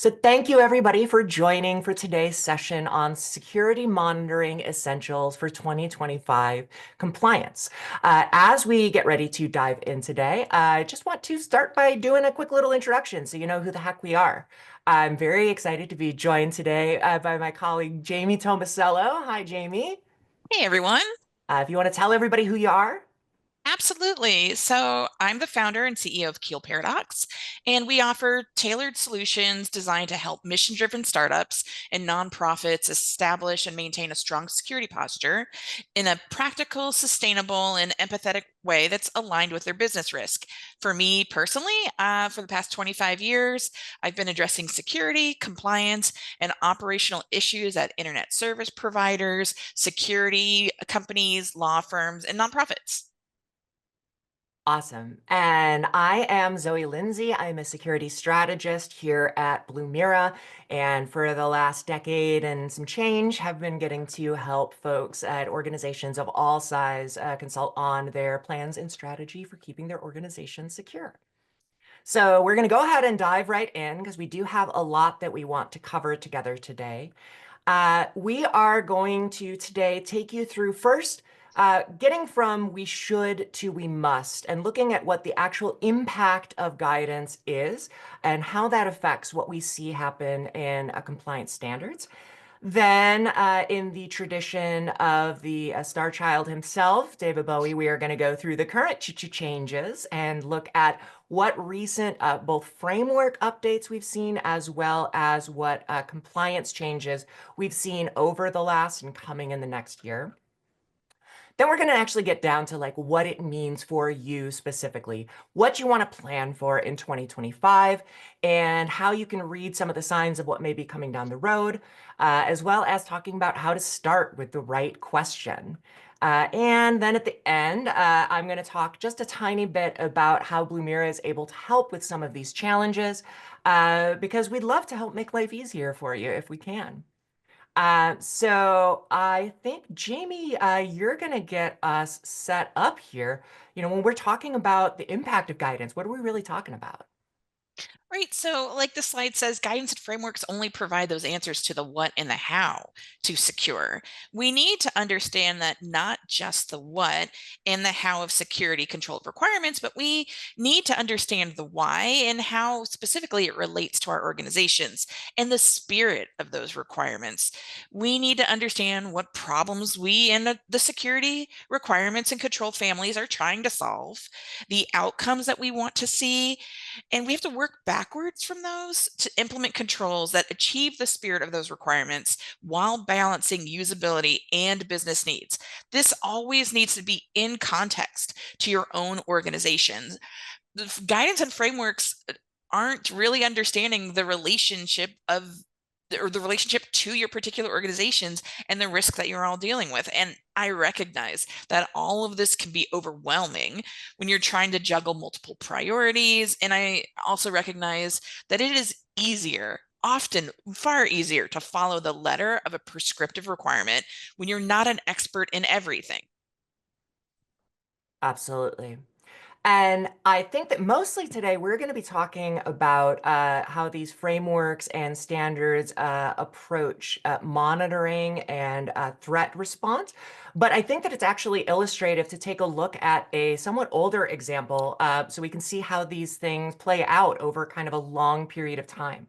So thank you everybody for joining for today's session on security monitoring essentials for 2025 compliance. As we get ready to dive in today, I just want to start by doing a quick little introduction so you know who the heck we are. I'm very excited to be joined today by my colleague, Jamie Tomasello. Hi, Jamie. Hey everyone. If you want to tell everybody who you are. Absolutely. So I'm the founder and CEO of Keel Paradox, and we offer tailored solutions designed to help mission-driven startups and nonprofits establish and maintain a strong security posture in a practical, sustainable, and empathetic way that's aligned with their business risk. For me personally, for the past 25 years, I've been addressing security, compliance, and operational issues at internet service providers, security companies, law firms, and nonprofits. Awesome. And I am Zoe Lindsey. I'm a security strategist here at Blumira. And for the last decade and some change, have been getting to help folks at organizations of all size consult on their plans and strategy for keeping their organization secure. So we're going to go ahead and dive right in because we do have a lot that we want to cover together today. We are going to today take you through first getting from we should to we must and looking at what the actual impact of guidance is and how that affects what we see happen in compliance standards. Then, in the tradition of the star child himself, David Bowie, we are going to go through the current changes and look at what recent both framework updates we've seen as well as what compliance changes we've seen over the last and coming in the next year. Then we're going to actually get down to like what it means for you specifically, what you want to plan for in 2025, and how you can read some of the signs of what may be coming down the road, as well as talking about how to start with the right question. And then at the end, I'm going to talk just a tiny bit about how Blumira is able to help with some of these challenges, because we'd love to help make life easier for you if we can. So I think Jamie, you're going to get us set up here. When we're talking about the impact of guidance, what are we really talking about? Right. So, like the slide says, guidance and frameworks only provide those answers to the what and the how to secure. We need to understand that not just the what and the how of security controlled requirements, but we need to understand the why and how specifically it relates to our organizations and the spirit of those requirements. We need to understand what problems we and the security requirements and control families are trying to solve, the outcomes that we want to see, and we have to work backwards from those to implement controls that achieve the spirit of those requirements while balancing usability and business needs. This always needs to be in context to your own organizations. The guidance and frameworks aren't really understanding the relationship of or the relationship to your particular organizations and the risk that you're all dealing with. And I recognize that all of this can be overwhelming when you're trying to juggle multiple priorities. And I also recognize that it is easier, often far easier, to follow the letter of a prescriptive requirement when you're not an expert in everything. Absolutely. And I think that mostly today we're going to be talking about how these frameworks and standards approach monitoring and threat response. But I think that it's actually illustrative to take a look at a somewhat older example so we can see how these things play out over kind of a long period of time.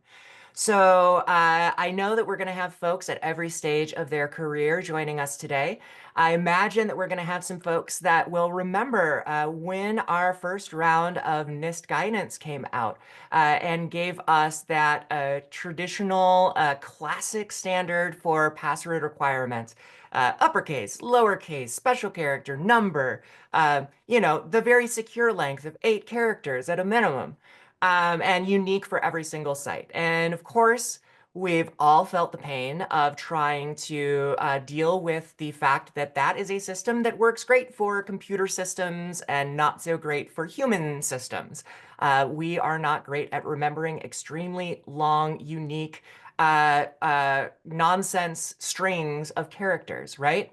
So I know that we're going to have folks at every stage of their career joining us today. I imagine that we're going to have some folks that will remember when our first round of NIST guidance came out and gave us that traditional classic standard for password requirements. Uppercase, lowercase, special character, number, the very secure length of 8 characters at a minimum, and unique for every single site. And of course, we've all felt the pain of trying to deal with the fact that that is a system that works great for computer systems and not so great for human systems. We are not great at remembering extremely long, unique, nonsense strings of characters, right?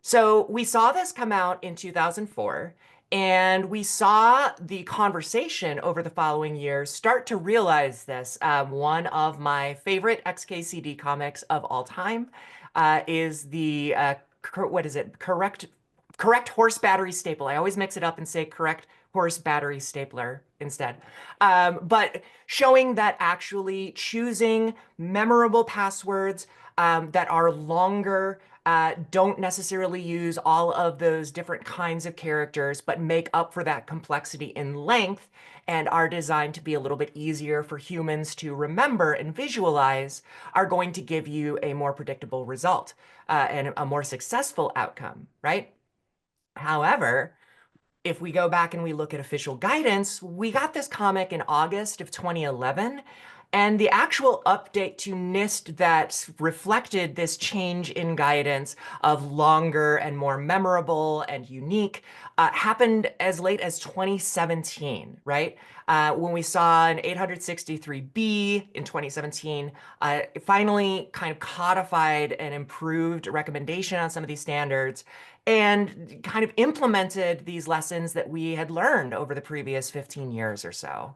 So we saw this come out in 2004. And we saw the conversation over the following years start to realize this. One of my favorite XKCD comics of all time is the what is it? Correct horse battery staple. I always mix it up and say correct horse battery stapler instead. But showing that actually choosing memorable passwords that are longer, don't necessarily use all of those different kinds of characters, but make up for that complexity in length and are designed to be a little bit easier for humans to remember and visualize, are going to give you a more predictable result and a more successful outcome, right? However, if we go back and we look at official guidance, we got this comic in August of 2011, and the actual update to NIST that reflected this change in guidance of longer and more memorable and unique happened as late as 2017, right? When we saw an 863B in 2017, finally kind of codified and improved recommendation on some of these standards and kind of implemented these lessons that we had learned over the previous 15 years or so.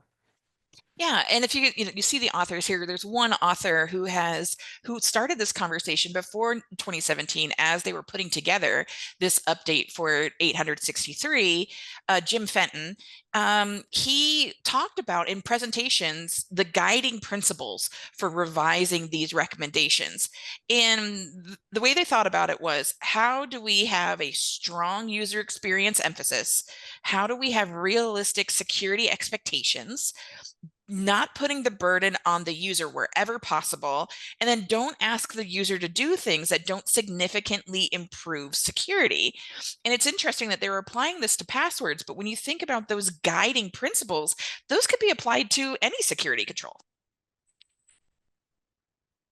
Yeah, and if you see the authors here, there's one author who started this conversation before 2017 as they were putting together this update for 863, Jim Fenton. He talked about in presentations the guiding principles for revising these recommendations. And the way they thought about it was, how do we have a strong user experience emphasis? How do we have realistic security expectations? Not putting the burden on the user wherever possible, and then don't ask the user to do things that don't significantly improve security. And it's interesting that they're applying this to passwords, but when you think about those guiding principles, those could be applied to any security control.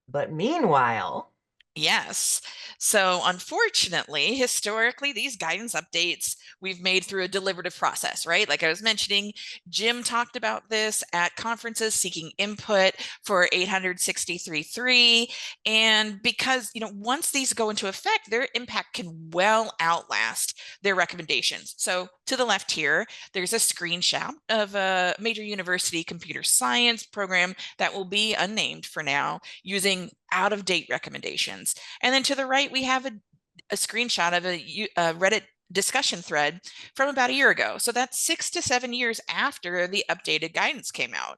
But meanwhile, Yes. So unfortunately, historically, these guidance updates we've made through a deliberative process, right? Like I was mentioning, Jim talked about this at conferences seeking input for 863.3. And because, once these go into effect, their impact can well outlast their recommendations. So to the left here, there's a screenshot of a major university computer science program that will be unnamed for now, using out-of-date recommendations. And then to the right, we have a screenshot of a Reddit discussion thread from about a year ago. So that's 6 to 7 years after the updated guidance came out.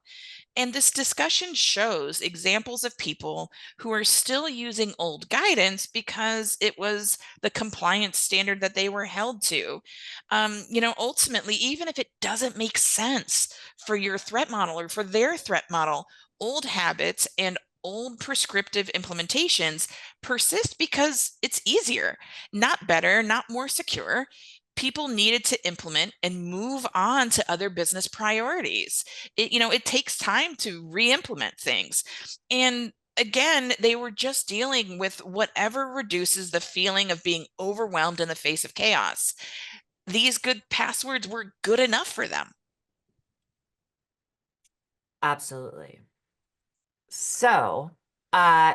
And this discussion shows examples of people who are still using old guidance because it was the compliance standard that they were held to. Ultimately, even if it doesn't make sense for your threat model or for their threat model, old habits and old prescriptive implementations persist because it's easier, not better, not more secure. People needed to implement and move on to other business priorities. It takes time to re-implement things. And again, they were just dealing with whatever reduces the feeling of being overwhelmed in the face of chaos. These good passwords were good enough for them. absolutely. So,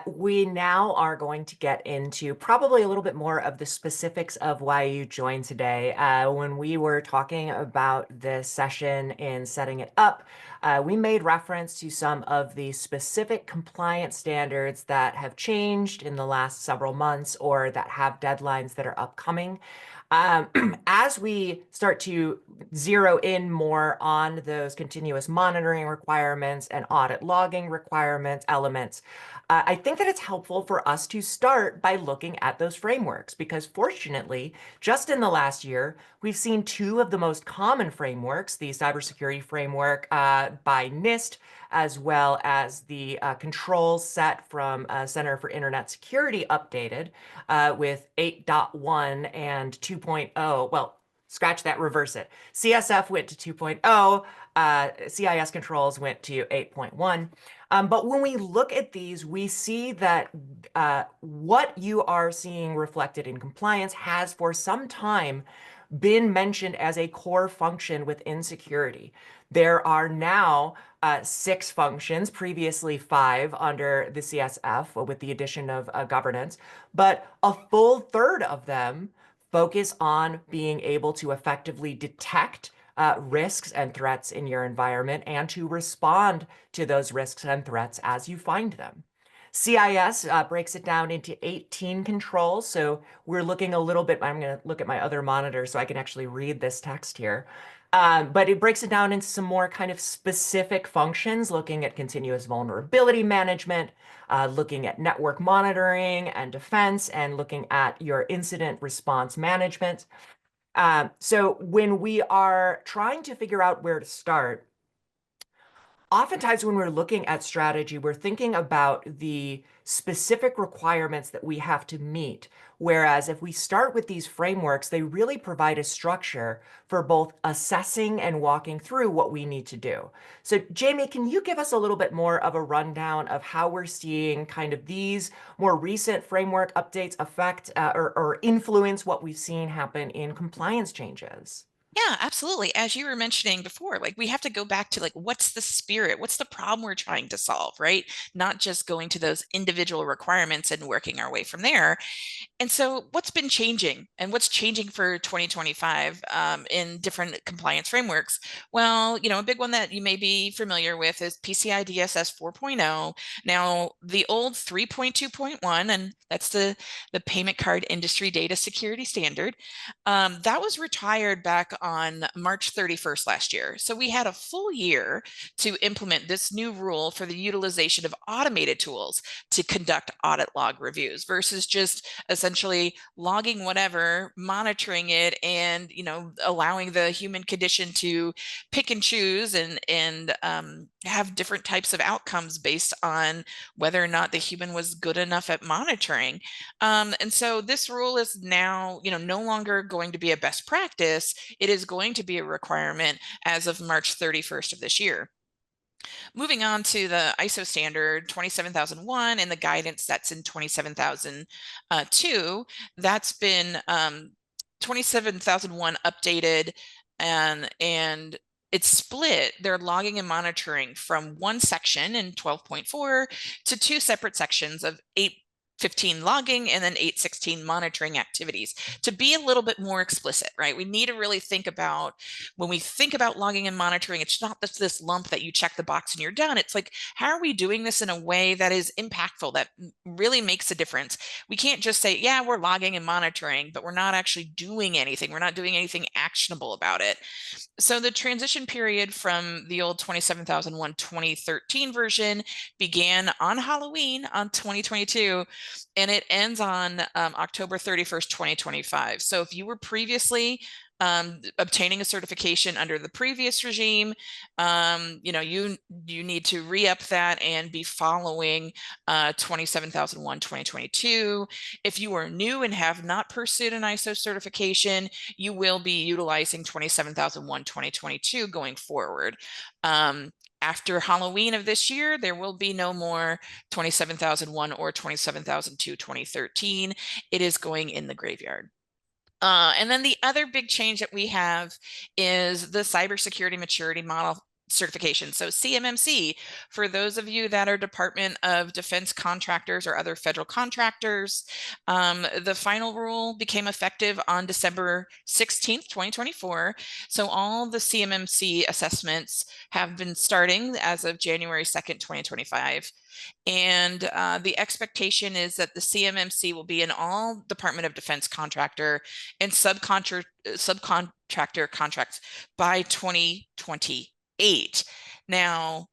we now are going to get into probably a little bit more of the specifics of why you joined today. When we were talking about this session and setting it up, we made reference to some of the specific compliance standards that have changed in the last several months or that have deadlines that are upcoming. As we start to zero in more on those continuous monitoring requirements and audit logging requirements elements, I think that it's helpful for us to start by looking at those frameworks because fortunately, just in the last year, we've seen two of the most common frameworks, the cybersecurity framework by NIST, as well as the controls set from Center for Internet Security updated with 8.1 and 2.0. Well, scratch that, reverse it. CSF went to 2.0, CIS controls went to 8.1. But when we look at these, we see that what you are seeing reflected in compliance has for some time been mentioned as a core function within security. There are now 6 functions, previously 5 under the CSF with the addition of governance, but a full third of them focus on being able to effectively detect risks and threats in your environment and to respond to those risks and threats as you find them. CIS breaks it down into 18 controls. So we're looking a little bit, I'm going to look at my other monitor so I can actually read this text here. But it breaks it down into some more kind of specific functions, looking at continuous vulnerability management, looking at network monitoring and defense, and looking at your incident response management. So when we are trying to figure out where to start, oftentimes when we're looking at strategy, we're thinking about the specific requirements that we have to meet. Whereas if we start with these frameworks, they really provide a structure for both assessing and walking through what we need to do. So Jamie, can you give us a little bit more of a rundown of how we're seeing kind of these more recent framework updates affect or influence what we've seen happen in compliance changes? Yeah, absolutely. As you were mentioning before, like we have to go back to like what's the spirit, what's the problem we're trying to solve, right? Not just going to those individual requirements and working our way from there. And so, what's been changing and what's changing for 2025 in different compliance frameworks? Well, a big one that you may be familiar with is PCI DSS 4.0. Now, the old 3.2.1, and that's the payment card industry data security standard, that was retired back on March 31st last year. So, we had a full year to implement this new rule for the utilization of automated tools to conduct audit log reviews versus just essentially logging whatever, monitoring it, and allowing the human condition to pick and choose and have different types of outcomes based on whether or not the human was good enough at monitoring. And so this rule is now no longer going to be a best practice. It is going to be a requirement as of March 31st of this year. Moving on to the ISO standard 27001 and the guidance that's in 27002, that's been 27001 updated and it's split their logging and monitoring from one section in 12.4 to two separate sections of 8.15 logging and then 8.16 monitoring activities to be a little bit more explicit, right? We need to really think about when we think about logging and monitoring, it's not just this lump that you check the box and you're done. It's like, how are we doing this in a way that is impactful, that really makes a difference? We can't just say, yeah, we're logging and monitoring, but we're not actually doing anything. We're not doing anything actionable about it. So the transition period from the old 27001 2013 version began on Halloween on 2022, and it ends on October 31st, 2025. So if you were previously obtaining a certification under the previous regime, you need to re-up that and be following 27001 2022. If you are new and have not pursued an ISO certification, you will be utilizing 27001 2022 going forward. After Halloween of this year, there will be no more 27001 or 27002 2013. It is going in the graveyard. And then the other big change that we have is the cybersecurity maturity model certification. So CMMC, for those of you that are Department of Defense contractors or other federal contractors, the final rule became effective on December 16th, 2024. So all the CMMC assessments have been starting as of January 2nd, 2025. And the expectation is that the CMMC will be in all Department of Defense contractor and subcontractor contracts by 2028. Now,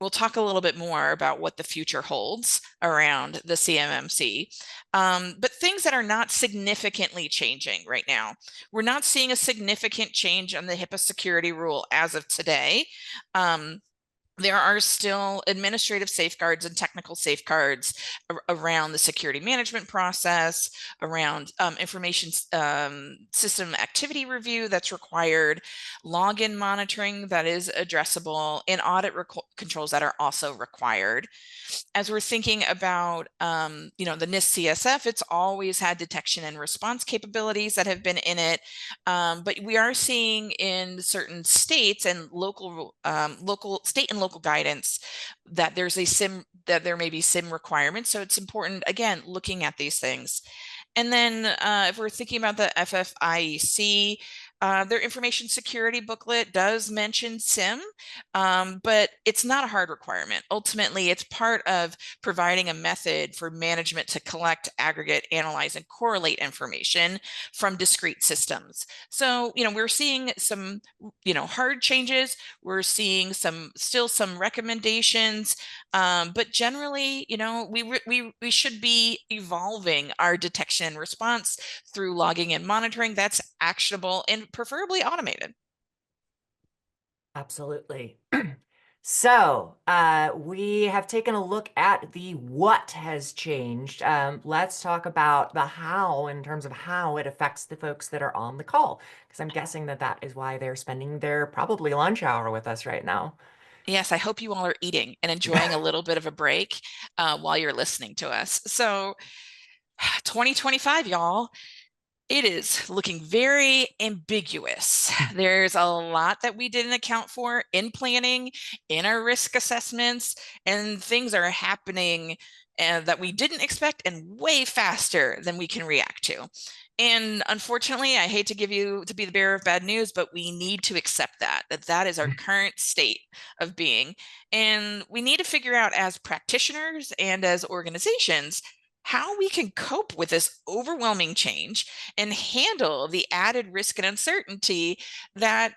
we'll talk a little bit more about what the future holds around the CMMC, but things that are not significantly changing right now. We're not seeing a significant change on the HIPAA security rule as of today. There are still administrative safeguards and technical safeguards around the security management process, around information system activity review that's required, login monitoring that is addressable, and audit controls that are also required. As we're thinking about, the NIST CSF, it's always had detection and response capabilities that have been in it, but we are seeing in certain states and local state and local guidance that there may be SIM requirements. So it's important, again, looking at these things. And then if we're thinking about the FFIEC, their information security booklet does mention SIM, but it's not a hard requirement. Ultimately, it's part of providing a method for management to collect, aggregate, analyze, and correlate information from discrete systems. So, we're seeing some, hard changes. We're seeing still some recommendations, but generally, we should be evolving our detection and response through logging and monitoring that's actionable and preferably automated. Absolutely. So we have taken a look at the what has changed. Let's talk about the how in terms of how it affects the folks that are on the call, because I'm guessing that that is why they're spending their probably lunch hour with us right now. Yes, I hope you all are eating and enjoying a little bit of a break while you're listening to us. So 2025, y'all, it is looking very ambiguous. There's a lot that we didn't account for in planning, in our risk assessments, and things are happening that we didn't expect and way faster than we can react to. And unfortunately, I hate to be the bearer of bad news, but we need to accept that is our current state of being. And we need to figure out as practitioners and as organizations how we can cope with this overwhelming change and handle the added risk and uncertainty that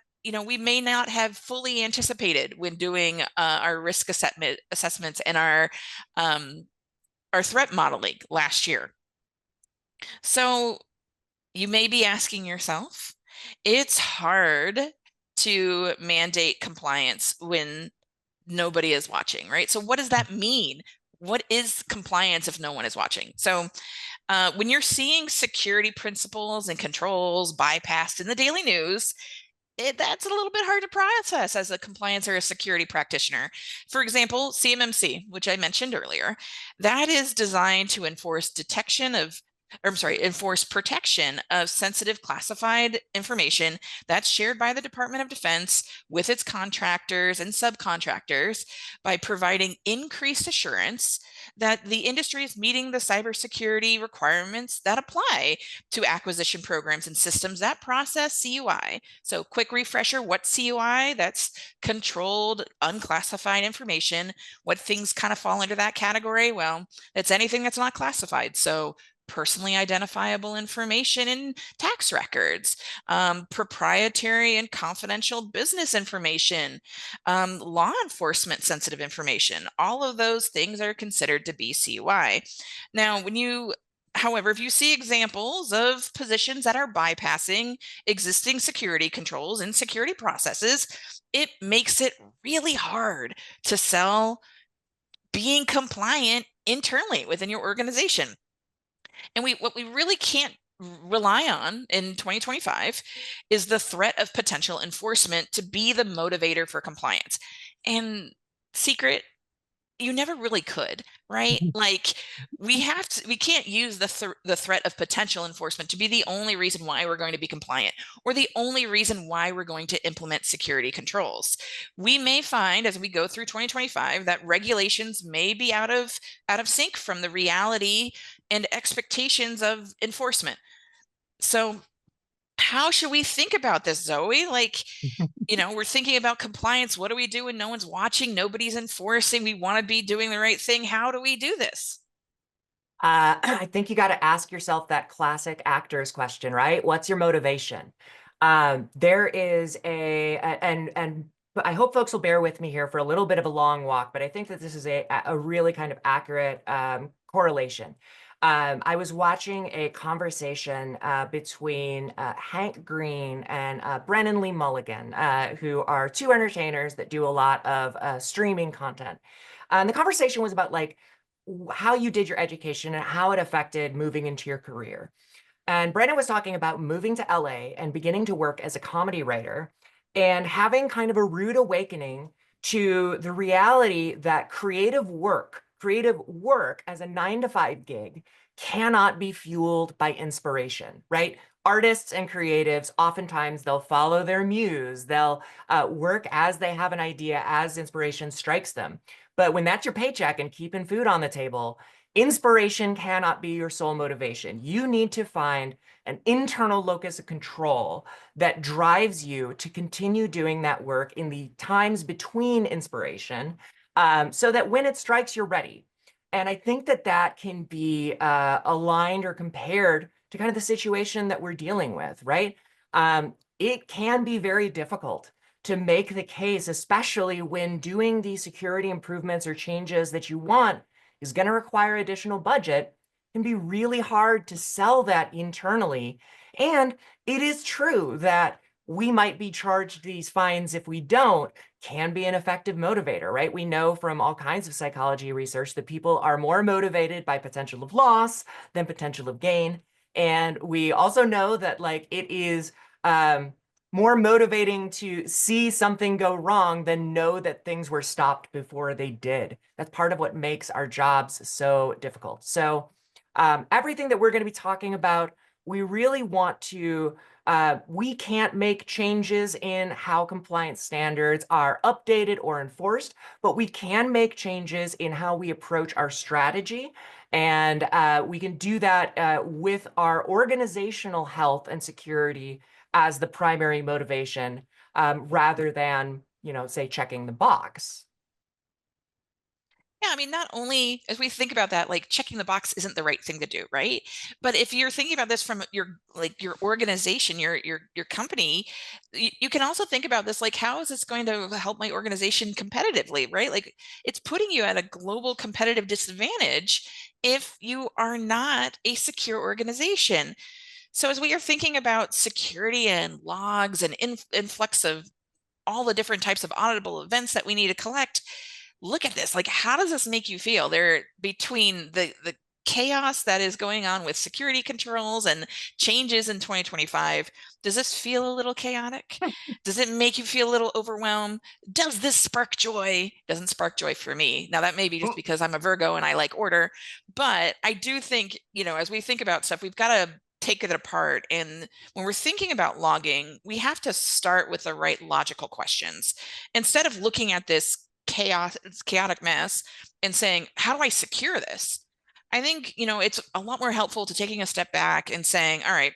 we may not have fully anticipated when doing our risk assessments and our threat modeling last year. So you may be asking yourself, it's hard to mandate compliance when nobody is watching, right? So what does that mean? What is compliance if no one is watching? So when you're seeing security principles and controls bypassed in the daily news, that's a little bit hard to process as a compliance or a security practitioner. For example, CMMC, which I mentioned earlier, that is designed to enforce enforce protection of sensitive classified information that's shared by the Department of Defense with its contractors and subcontractors by providing increased assurance that the industry is meeting the cybersecurity requirements that apply to acquisition programs and systems that process CUI. So quick refresher, what's CUI? That's controlled, unclassified information. What things kind of fall under that category? Well, it's anything that's not classified. So personally identifiable information in tax records, proprietary and confidential business information, law enforcement sensitive information. All of those things are considered to be CUI. Now, however, if you see examples of positions that are bypassing existing security controls and security processes, it makes it really hard to sell being compliant internally within your organization. And what we really can't rely on in 2025 is the threat of potential enforcement to be the motivator for compliance. And secret, you never really could, right? Like we can't use the threat of potential enforcement to be the only reason why we're going to be compliant or the only reason why we're going to implement security controls. We may find as we go through 2025 that regulations may be out of sync from the reality and expectations of enforcement. So how should we think about this, Zoe? Like, we're thinking about compliance. What do we do when no one's watching? Nobody's enforcing. We want to be doing the right thing. How do we do this? I think you got to ask yourself that classic actors question, right? What's your motivation? There is and I hope folks will bear with me here for a little bit of a long walk, but I think that this is a really kind of accurate correlation. I was watching a conversation between Hank Green and Brennan Lee Mulligan, who are two entertainers that do a lot of streaming content. And the conversation was about like how you did your education and how it affected moving into your career. And Brennan was talking about moving to LA and beginning to work as a comedy writer and having kind of a rude awakening to the reality that creative work as a 9 to 5 gig cannot be fueled by inspiration, right? Artists and creatives, oftentimes they'll follow their muse. They'll work as they have an idea, as inspiration strikes them. But when that's your paycheck and keeping food on the table, Inspiration cannot be your sole motivation. You need to find an internal locus of control that drives you to continue doing that work in the times between inspiration, so that when it strikes, you're ready. And I think that that can be aligned or compared to kind of the situation that we're dealing with, right? It can be very difficult to make the case, especially when doing the security improvements or changes that you want is going to require additional budget. It can be really hard to sell that internally. And it is true that we might be charged these fines if we don't, can be an effective motivator, right? We know from all kinds of psychology research that people are more motivated by potential of loss than potential of gain. And we also know that like it is more motivating to see something go wrong than know that things were stopped before they did. That's part of what makes our jobs so difficult. So everything that we're going to be talking about, we really want to, we can't make changes in how compliance standards are updated or enforced, but we can make changes in how we approach our strategy. And we can do that with our organizational health and security as the primary motivation, rather than, say, checking the box. Yeah, I mean, not only as we think about that, like checking the box isn't the right thing to do, right? But if you're thinking about this from your organization, your company, you can also think about this like, how is this going to help my organization competitively, right? Like it's putting you at a global competitive disadvantage if you are not a secure organization. So as we are thinking about security and logs and influx of all the different types of auditable events that we need to collect, look at this. Like, how does this make you feel? There between the chaos that is going on with security controls and changes in 2025, does this feel a little chaotic? Does it make you feel a little overwhelmed? Does this spark joy? Doesn't spark joy for me. Now that may be just because I'm a Virgo and I like order, but I do think, as we think about stuff, we've got to take it apart. And when we're thinking about logging, we have to start with the right logical questions. Instead of looking at this chaotic mess and saying, how do I secure this? I think, it's a lot more helpful to taking a step back and saying, all right,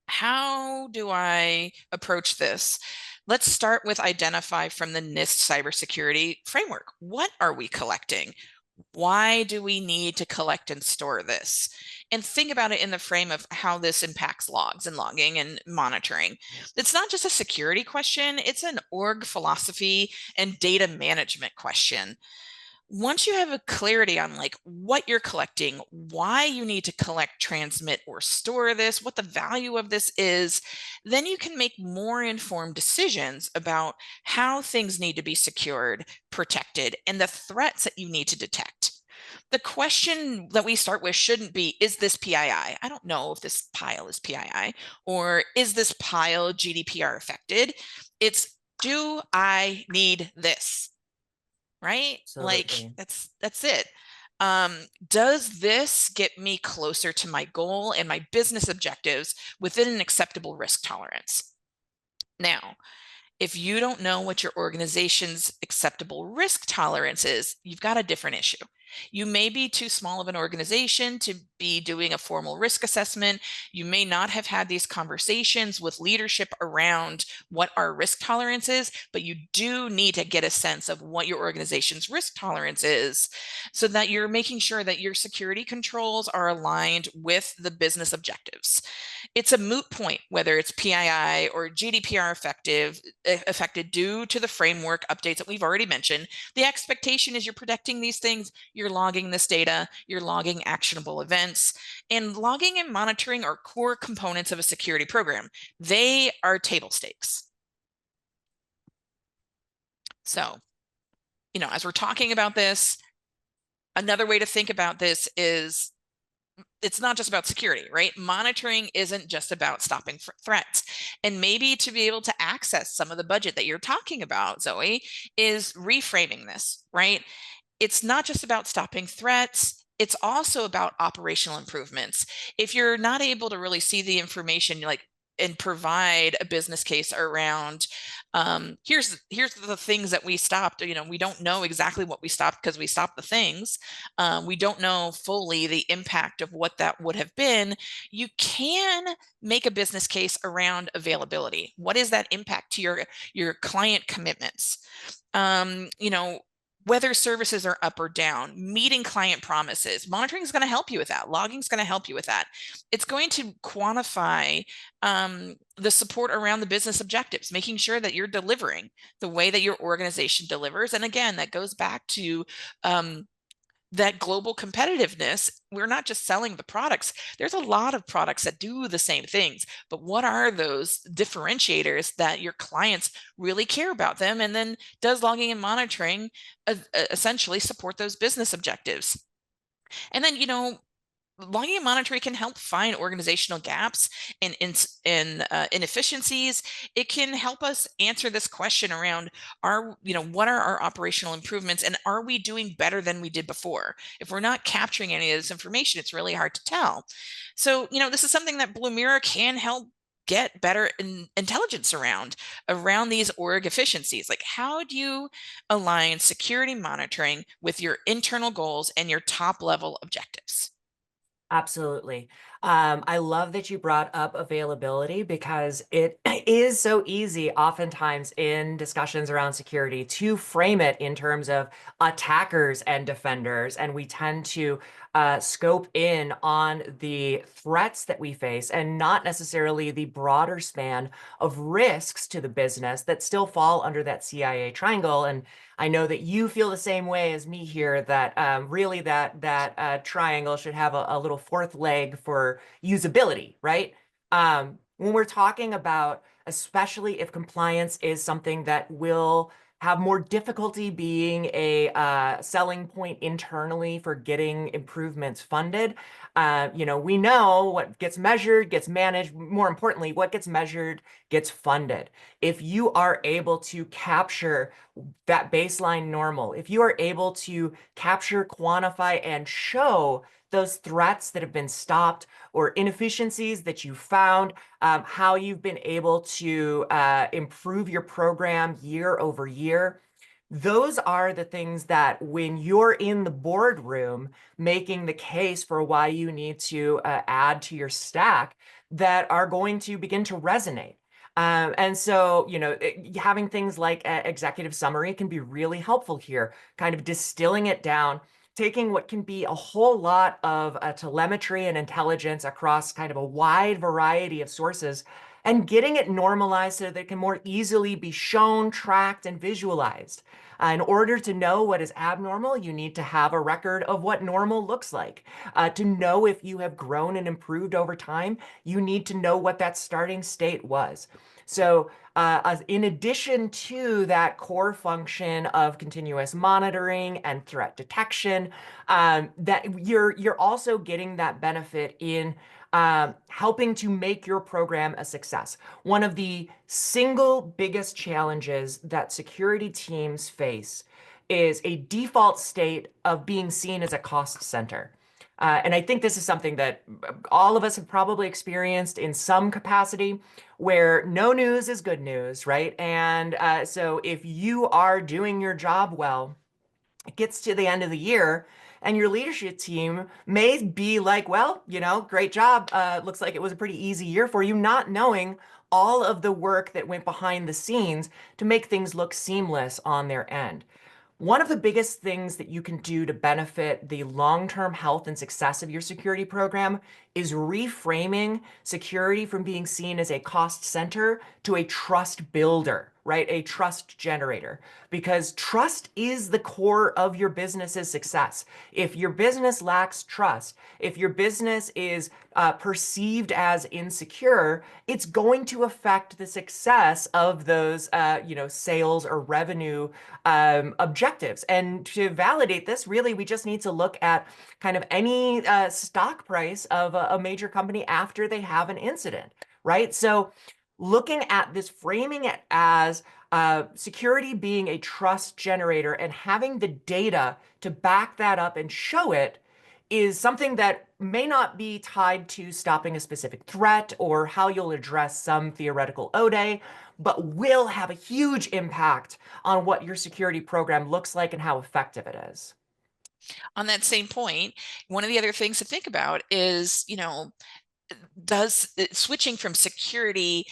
how do I approach this? Let's start with identify from the NIST cybersecurity framework. What are we collecting? Why do we need to collect and store this? And think about it in the frame of how this impacts logs and logging and monitoring. It's not just a security question, it's an org philosophy and data management question. Once you have a clarity on like what you're collecting, why you need to collect, transmit, or store this, what the value of this is, then you can make more informed decisions about how things need to be secured, protected, and the threats that you need to detect. The question that we start with shouldn't be, is this PII? I don't know if this pile is PII, or is this pile GDPR affected? It's, do I need this? Right? Like Absolutely. that's it. Does this get me closer to my goal and my business objectives within an acceptable risk tolerance? Now, if you don't know what your organization's acceptable risk tolerance is, you've got a different issue. You may be too small of an organization to be doing a formal risk assessment. You may not have had these conversations with leadership around what our risk tolerance is, but you do need to get a sense of what your organization's risk tolerance is so that you're making sure that your security controls are aligned with the business objectives. It's a moot point whether it's PII or GDPR affected due to the framework updates that we've already mentioned. The expectation is you're protecting these things, you're logging this data, you're logging actionable events, and logging and monitoring are core components of a security program. They are table stakes. So, as we're talking about this, another way to think about this is it's not just about security, right? Monitoring isn't just about stopping threats. And maybe to be able to access some of the budget that you're talking about, Zoe, is reframing this, right? It's not just about stopping threats. It's also about operational improvements. If you're not able to really see the information, like and provide a business case around, here's the things that we stopped. We don't know exactly what we stopped because we stopped the things. We don't know fully the impact of what that would have been. You can make a business case around availability. What is that impact to your client commitments? You know, whether services are up or down, meeting client promises. Monitoring is going to help you with that. Logging is going to help you with that. It's going to quantify the support around the business objectives, making sure that you're delivering the way that your organization delivers. And again, that goes back to that global competitiveness. We're not just selling the products. There's a lot of products that do the same things, but what are those differentiators that your clients really care about them? And then does logging and monitoring essentially support those business objectives? And then, logging and monitoring can help find organizational gaps and inefficiencies. It can help us answer this question around, what are our operational improvements, and are we doing better than we did before? If we're not capturing any of this information, it's really hard to tell. So, this is something that Blumira can help get better intelligence around these org efficiencies. Like, how do you align security monitoring with your internal goals and your top level objectives? Absolutely. I love that you brought up availability because it is so easy oftentimes in discussions around security to frame it in terms of attackers and defenders. And we tend to scope in on the threats that we face and not necessarily the broader span of risks to the business that still fall under that CIA triangle. And I know that you feel the same way as me here, that really that triangle should have a little fourth leg for usability, right? When we're talking about, especially if compliance is something that will have more difficulty being a selling point internally for getting improvements funded. We know what gets measured gets managed. More importantly, what gets measured gets funded. If you are able to capture that baseline normal, if you are able to capture, quantify, and show those threats that have been stopped or inefficiencies that you found, how you've been able to improve your program year over year. Those are the things that when you're in the boardroom making the case for why you need to add to your stack, that are going to begin to resonate. And so, having things like executive summary can be really helpful here, kind of distilling it down, taking what can be a whole lot of telemetry and intelligence across kind of a wide variety of sources and getting it normalized so that it can more easily be shown, tracked, and visualized. In order to know what is abnormal, you need to have a record of what normal looks like. To know if you have grown and improved over time, you need to know what that starting state was. So in addition to that core function of continuous monitoring and threat detection, that you're also getting that benefit in helping to make your program a success. One of the single biggest challenges that security teams face is a default state of being seen as a cost center. And I think this is something that all of us have probably experienced in some capacity, where no news is good news, right? And so if you are doing your job well, it gets to the end of the year and your leadership team may be like, well, great job. Looks like it was a pretty easy year for you, not knowing all of the work that went behind the scenes to make things look seamless on their end. One of the biggest things that you can do to benefit the long-term health and success of your security program is reframing security from being seen as a cost center to a trust builder, right? A trust generator, because trust is the core of your business's success. If your business lacks trust, if your business is perceived as insecure, it's going to affect the success of those, sales or revenue objectives. And to validate this, really, we just need to look at kind of any stock price of a major company after they have an incident, right? So looking at this, framing it as security being a trust generator and having the data to back that up and show it is something that may not be tied to stopping a specific threat or how you'll address some theoretical ODA, but will have a huge impact on what your security program looks like and how effective it is. On that same point, one of the other things to think about is, does switching from security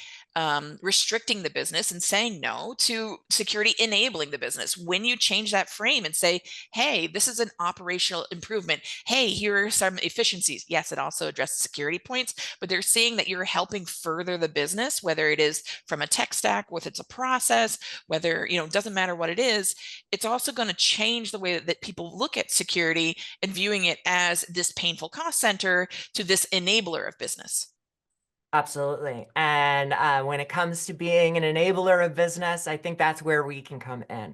restricting the business and saying no to security enabling the business. When you change that frame and say, hey, this is an operational improvement. Hey, here are some efficiencies. Yes, it also addresses security points, but they're seeing that you're helping further the business, whether it is from a tech stack, whether it's a process, whether, it doesn't matter what it is. It's also going to change the way that people look at security and viewing it as this painful cost center to this enabler of business. Absolutely. And when it comes to being an enabler of business, I think that's where we can come in.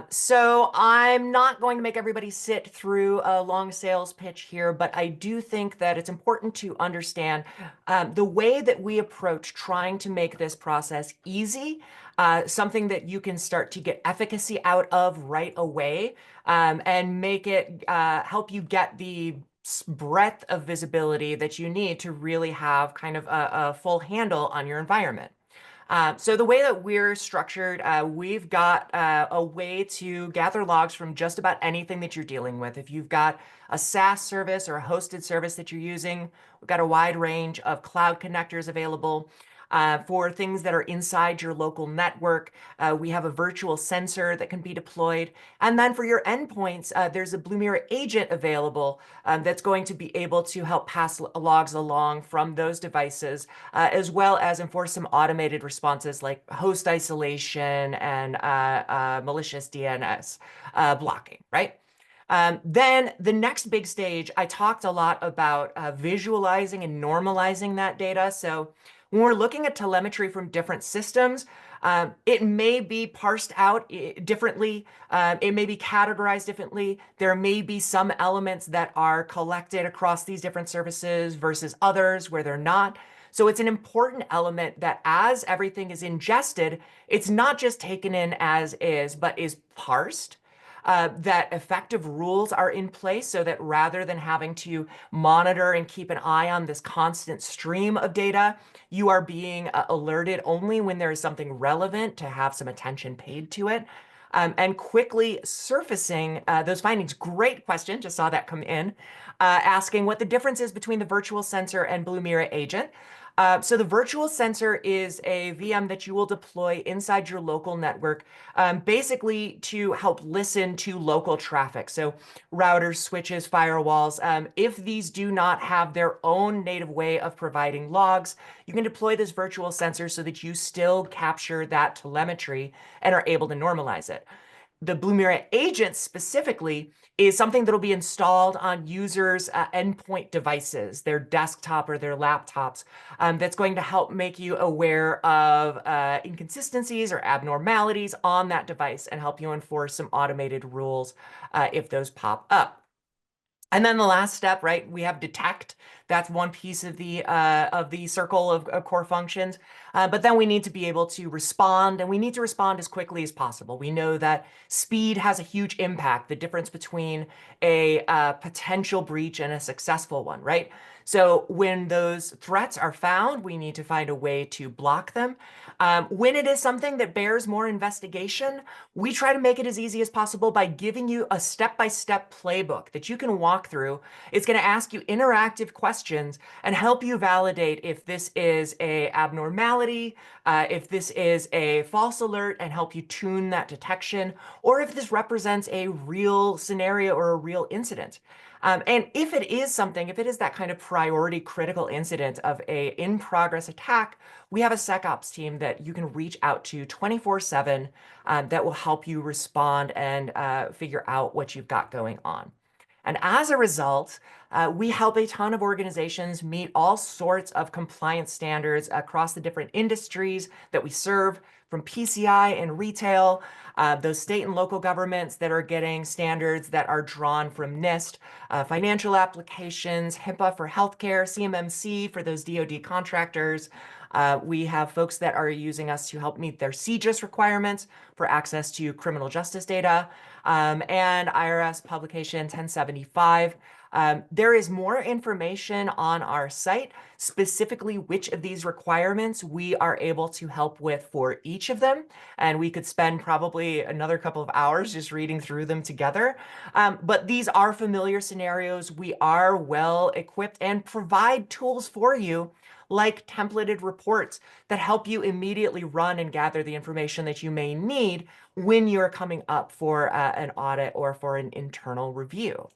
So I'm not going to make everybody sit through a long sales pitch here, but I do think that it's important to understand the way that we approach trying to make this process easy, something that you can start to get efficacy out of right away, and make it help you get the breadth of visibility that you need to really have kind of a full handle on your environment. So the way that we're structured, we've got a way to gather logs from just about anything that you're dealing with. If you've got a SaaS service or a hosted service that you're using, we've got a wide range of cloud connectors available. For things that are inside your local network, we have a virtual sensor that can be deployed. And then for your endpoints, there's a Blumira agent available that's going to be able to help pass logs along from those devices, as well as enforce some automated responses like host isolation and malicious DNS blocking, right? Then the next big stage, I talked a lot about visualizing and normalizing that data. So when we're looking at telemetry from different systems, it may be parsed out differently. It may be categorized differently. There may be some elements that are collected across these different services versus others where they're not. So it's an important element that as everything is ingested, it's not just taken in as is, but is parsed. That effective rules are in place so that rather than having to monitor and keep an eye on this constant stream of data, you are being alerted only when there is something relevant to have some attention paid to it. And quickly surfacing those findings. Great question, just saw that come in, asking what the difference is between the virtual sensor and Blumira agent. So the virtual sensor is a VM that you will deploy inside your local network, basically to help listen to local traffic. So routers, switches, firewalls. If these do not have their own native way of providing logs, you can deploy this virtual sensor so that you still capture that telemetry and are able to normalize it. The Blumira agent specifically is something that'll be installed on users' endpoint devices, their desktop or their laptops, that's going to help make you aware of inconsistencies or abnormalities on that device and help you enforce some automated rules if those pop up. And then the last step, right? We have detect. That's one piece of the circle of core functions. But then we need to be able to respond, and we need to respond as quickly as possible. We know that speed has a huge impact, the difference between a potential breach and a successful one, right? So when those threats are found, we need to find a way to block them. When it is something that bears more investigation, we try to make it as easy as possible by giving you a step-by-step playbook that you can walk through. It's going to ask you interactive questions and help you validate if this is a abnormality, if this is a false alert, and help you tune that detection, or if this represents a real scenario or a real incident. And if it is something, if it is that kind of priority critical incident of a in-progress attack, we have a SecOps team that you can reach out to 24/7 that will help you respond and figure out what you've got going on. And as a result, we help a ton of organizations meet all sorts of compliance standards across the different industries that we serve, from PCI and retail, those state and local governments that are getting standards that are drawn from NIST, financial applications, HIPAA for healthcare, CMMC for those DoD contractors. We have folks that are using us to help meet their CJIS requirements for access to criminal justice data, and IRS publication 1075. There is more information on our site, specifically which of these requirements we are able to help with for each of them. And we could spend probably another couple of hours just reading through them together. But these are familiar scenarios. We are well equipped and provide tools for you like templated reports that help you immediately run and gather the information that you may need when you're coming up for an audit or for an internal review.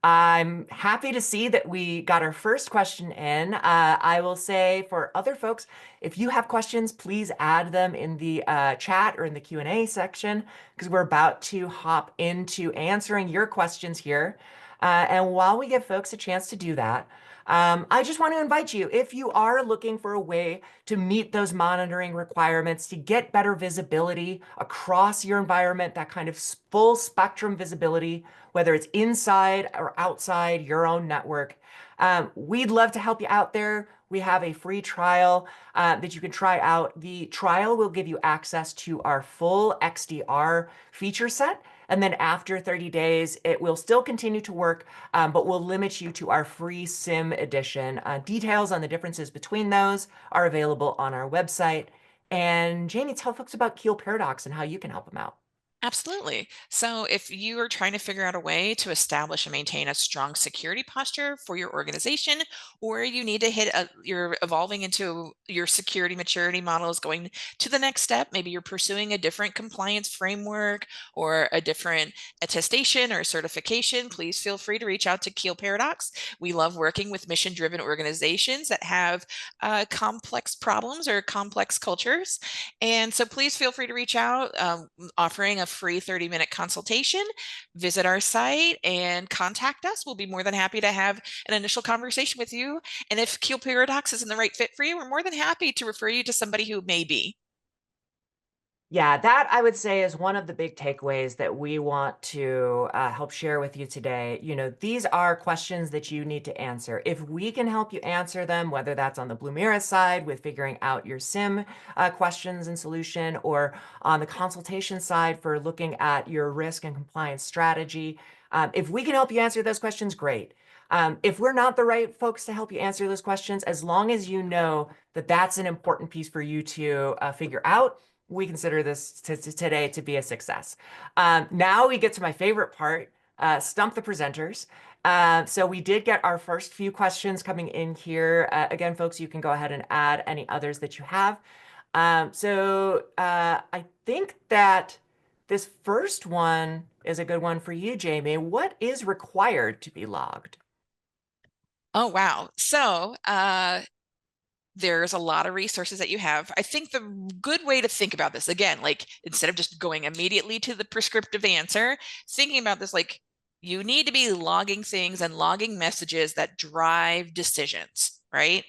I'm happy to see that we got our first question in. I will say for other folks, if you have questions, please add them in the chat or in the Q&A section, because we're about to hop into answering your questions here. And while we give folks a chance to do that, I just want to invite you, if you are looking for a way to meet those monitoring requirements, to get better visibility across your environment, that kind of full spectrum visibility, whether it's inside or outside your own network, we'd love to help you out there. We have a free trial that you can try out. The trial will give you access to our full XDR feature set. And then after 30 days, it will still continue to work, but we'll limit you to our free SIM edition. Details on the differences between those are available on our website. And Jamie, tell folks about Keel Paradox and how you can help them out. Absolutely. So if you are trying to figure out a way to establish and maintain a strong security posture for your organization, or you need to you're evolving into your security maturity model is going to the next step, maybe you're pursuing a different compliance framework or a different attestation or certification, please feel free to reach out to Keel Paradox. We love working with mission-driven organizations that have complex problems or complex cultures. And so please feel free to reach out, offering a free 30-minute consultation. Visit our site and contact us. We'll be more than happy to have an initial conversation with you. And if Keel Paradox isn't the right fit for you, we're more than happy to refer you to somebody who may be. Yeah, that I would say is one of the big takeaways that we want to help share with you today. You know, these are questions that you need to answer. If we can help you answer them, whether that's on the Blumira side with figuring out your SIM questions and solution, or on the consultation side for looking at your risk and compliance strategy, if we can help you answer those questions, great. If we're not the right folks to help you answer those questions, as long as you know that that's an important piece for you to figure out, we consider this today to be a success. Now we get to my favorite part, stump the presenters. So we did get our first few questions coming in here. Again, folks, you can go ahead and add any others that you have. I think that this first one is a good one for you, Jamie. What is required to be logged? Oh, wow. So there's a lot of resources that you have. I think the good way to think about this, again, like instead of just going immediately to the prescriptive answer, thinking about this like you need to be logging things and logging messages that drive decisions, right?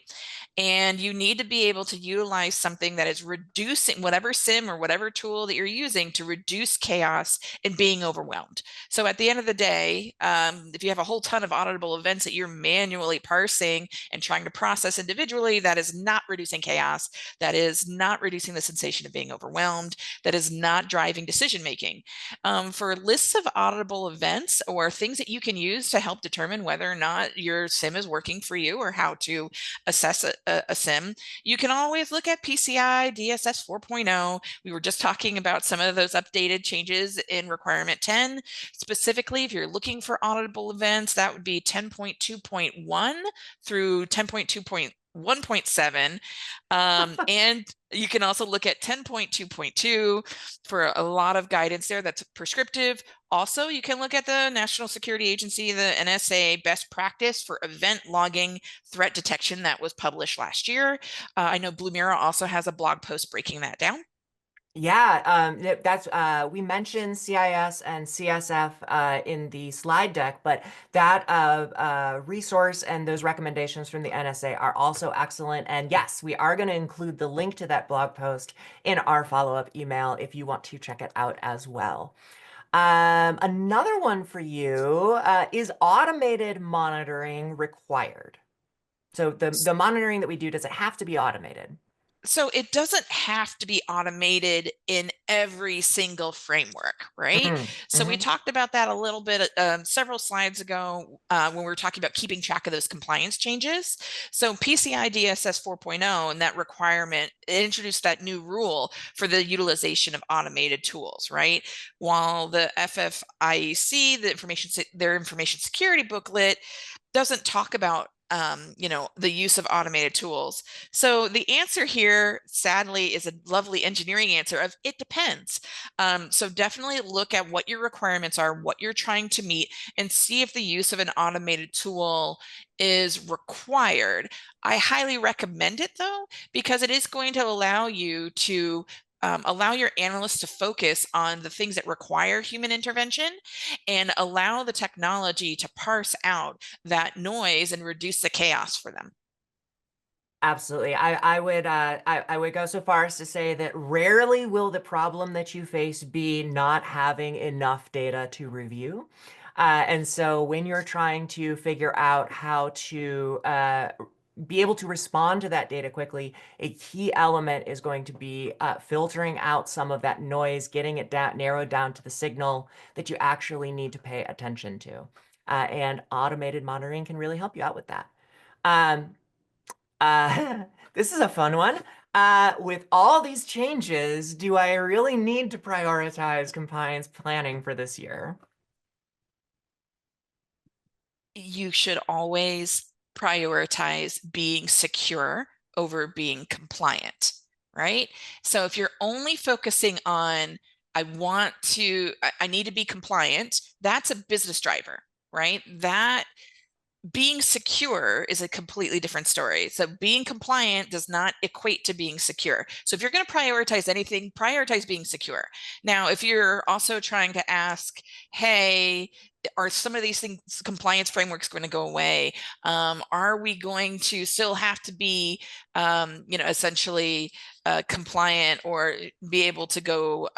And you need to be able to utilize something that is reducing whatever SIM or whatever tool that you're using to reduce chaos and being overwhelmed. So at the end of the day, if you have a whole ton of auditable events that you're manually parsing and trying to process individually, that is not reducing chaos. That is not reducing the sensation of being overwhelmed. That is not driving decision making. For lists of auditable events or things that you can use to help determine whether or not your SIM is working for you or how to assess a SIM, you can always look at PCI DSS 4.0. We were just talking about some of those updated changes in requirement 10. Specifically, if you're looking for auditable events, that would be 10.2.1 through 10.2.1.7. And you can also look at 10.2.2 for a lot of guidance there that's prescriptive. Also, you can look at the National Security Agency, the NSA best practice for event logging threat detection that was published last year. I know Blumira also has a blog post breaking that down. Yeah, that's we mentioned CIS and CSF in the slide deck, but that resource and those recommendations from the NSA are also excellent. And yes, we are going to include the link to that blog post in our follow-up email if you want to check it out as well. Another one for you is automated monitoring required? So the monitoring that we do, does it have to be automated? So it doesn't have to be automated in every single framework, right? So we Mhm. talked about that a little bit several slides ago when we were talking about keeping track of those compliance changes. So PCI DSS 4.0 and that requirement, it introduced that new rule for the utilization of automated tools, right? While the FFIEC, their information security booklet, doesn't talk about the use of automated tools. So the answer here, sadly, is a lovely engineering answer of it depends. So definitely look at what your requirements are, what you're trying to meet, and see if the use of an automated tool is required. I highly recommend it though, because it is going to allow you to allow your analysts to focus on the things that require human intervention and allow the technology to parse out that noise and reduce the chaos for them. Absolutely. I would go so far as to say that rarely will the problem that you face be not having enough data to review. And so when you're trying to figure out how to be able to respond to that data quickly, a key element is going to be filtering out some of that noise, getting it down, narrowed down to the signal that you actually need to pay attention to. And automated monitoring can really help you out with that. Um, this is a fun one. With all these changes, do I really need to prioritize compliance planning for this year? You should always prioritize being secure over being compliant, right? So if you're only focusing on, I need to be compliant, that's a business driver, right? That being secure is a completely different story. So being compliant does not equate to being secure. So if you're going to prioritize anything, prioritize being secure. Now, if you're also trying to ask, hey, are some of these things, compliance frameworks, going to go away? Are we going to still have to be, essentially compliant or be able to go,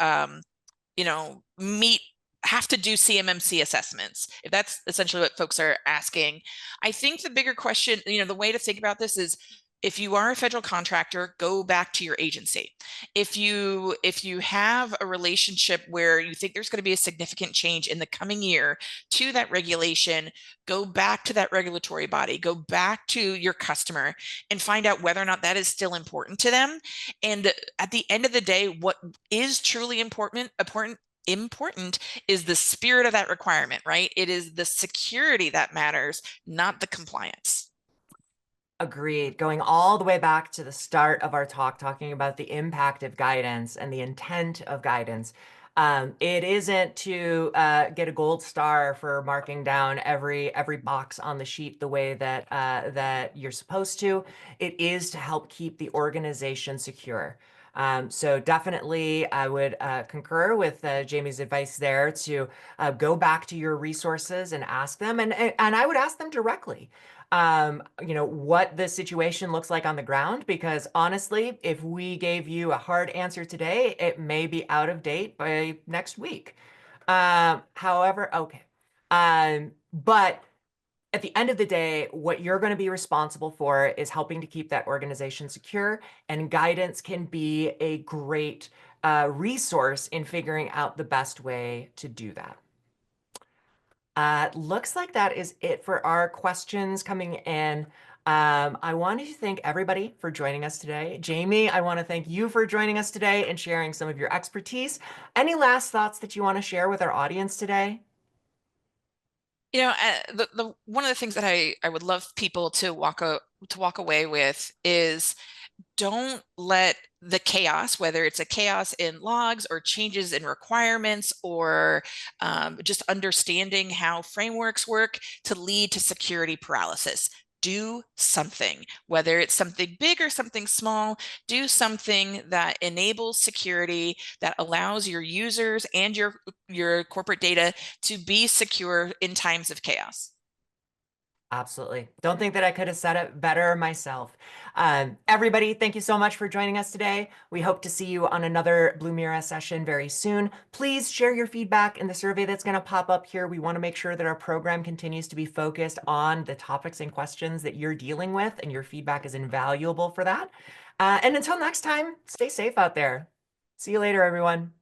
have to do CMMC assessments, if that's essentially what folks are asking. I think the bigger question, the way to think about this is, if you are a federal contractor, go back to your agency. If you have a relationship where you think there's going to be a significant change in the coming year to that regulation, go back to that regulatory body, go back to your customer and find out whether or not that is still important to them. And at the end of the day, what is truly important is the spirit of that requirement, right? It is the security that matters, not the compliance. Agreed. Going all the way back to the start of our talk, talking about the impact of guidance and the intent of guidance. It isn't to get a gold star for marking down every box on the sheet the way that that you're supposed to. It is to help keep the organization secure. So definitely, I would concur with Jamie's advice there to go back to your resources and ask them, and I would ask them directly what the situation looks like on the ground, because honestly, if we gave you a hard answer today, it may be out of date by next week. However, okay. But at the end of the day, what you're going to be responsible for is helping to keep that organization secure, and guidance can be a great resource in figuring out the best way to do that. Looks like that is it for our questions coming in. I wanted to thank everybody for joining us today. Jamie, I want to thank you for joining us today and sharing some of your expertise. Any last thoughts that you want to share with our audience today? The one of the things that I would love people to walk away with is, don't let the chaos, whether it's a chaos in logs or changes in requirements or just understanding how frameworks work, to lead to security paralysis. Do something, whether it's something big or something small, do something that enables security, that allows your users and your corporate data to be secure in times of chaos. Absolutely. Don't think that I could have said it better myself. Everybody, thank you so much for joining us today. We hope to see you on another Blumira session very soon. Please share your feedback in the survey that's going to pop up here. We want to make sure that our program continues to be focused on the topics and questions that you're dealing with, and your feedback is invaluable for that. And until next time, stay safe out there. See you later, everyone.